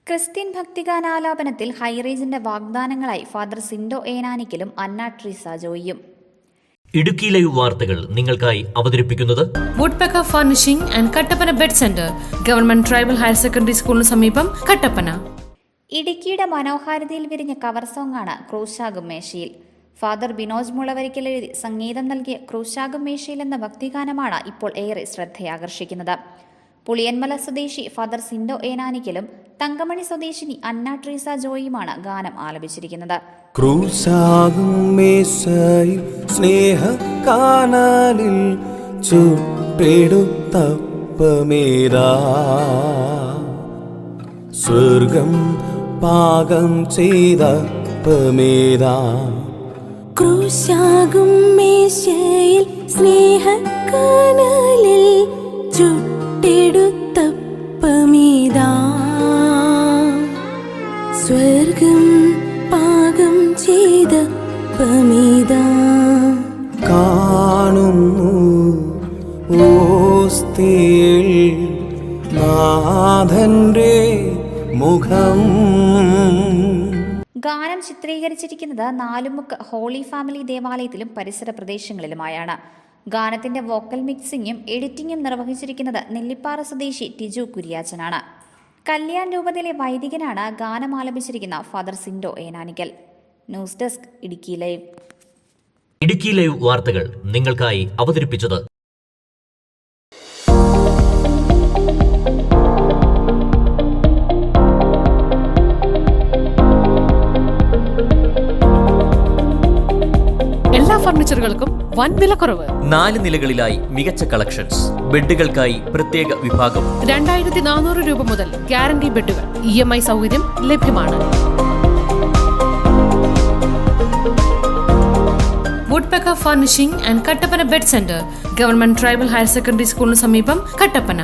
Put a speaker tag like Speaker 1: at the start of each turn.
Speaker 1: Christian ഭക്തിഗാനാലാപനത്തിൽ ഹൈറേഞ്ചിന്റെ വാഗ്ദാനങ്ങളായി father Sindo ഏനാനിക്കലും അന്ന Treesa ജോയിയും.
Speaker 2: Idukki live വാർത്തകൾ നിങ്ങൾക്കായി അവതരിപ്പിക്കുന്നത്
Speaker 3: woodpecker furnishing and Kattappana bed centre, government tribal higher secondary സ്കൂളിന് സമീപം, കട്ടപ്പന.
Speaker 1: ഇടുക്കിയുടെ മനോഹാരിതയിൽ വിരിഞ്ഞ കവർ സോങ്ങാണ് ക്രൂശാകും മേശയിൽ. ഫാദർ ബിനോജ് മുളവരിക്കൽ എഴുതി സംഗീതം നൽകിയ ക്രൂശാകും മേശയിൽ എന്ന ഭക്തിഗാനമാണ് ഇപ്പോൾ ഏറെ ശ്രദ്ധയാകർഷിക്കുന്നത്. പുളിയന്മല സ്വദേശി ഫാദർ സിൻഡോ ഏനാനിക്കലും തങ്കമണി സ്വദേശിനി അന്ന ട്രീസ ജോയിയുമാണ് ഗാനം ആലപിച്ചിരിക്കുന്നത്.
Speaker 4: ക്രൂശാകും മേശയിൽ സ്നേഹക്കാനാലിൽ ചുട്ടെടുത്തപ്പമേതാ, സ്വർഗം പാകം ചെയ്തപ്പമേതാ.
Speaker 5: ക്രൂശാകും മേശയിൽ സ്നേഹക്കാനാലിൽ ചുട്ടെടുത്തപ്പമേതാ, സ്വർഗം പാകം ചെയ്തപ്പമേതാ.
Speaker 4: കാണുന്നു ഓസ്തിയിൽ നാഥന്റെ മുഖം.
Speaker 1: ഗാനം ചിത്രീകരിച്ചിരിക്കുന്നത് നാലുമുക്ക് ഹോളി ഫാമിലി ദേവാലയത്തിലും പരിസര പ്രദേശങ്ങളിലുമായാണ്. ഗാനത്തിന്റെ വോക്കൽ മിക്സിംഗും എഡിറ്റിംഗും നിർവഹിച്ചിരിക്കുന്നത് നെല്ലിപ്പാറ സ്വദേശി ടിജു കുര്യാച്ചനാണ്. കല്യാൺ രൂപതയിലെ വൈദികനാണ് ഗാനം ആലപിച്ചിരിക്കുന്ന father Sindo Enanikkal. News desk Idukki live.
Speaker 2: Idukki live വാർത്തകൾ നിങ്ങൾക്കായി അവതരിപ്പിച്ചത്
Speaker 3: എല്ലാ ഫർണിച്ചറുകൾക്കും വൻ വിലക്കുറവ്.
Speaker 2: 4 നിലകളിലായി മികച്ച കളക്ഷൻസ്. ബെഡുകൾക്കായി പ്രത്യേക വിഭാഗം.
Speaker 3: 2400 രൂപ മുതൽ ഗ്യാരണ്ടി ബെഡുകൾ. EMI സൗകര്യം ലഭ്യമാണ്. Woodpecker furnishing and Kattappana bed centre, government tribal higher secondary സ്കൂളിന് സമീപം, കട്ടപ്പന.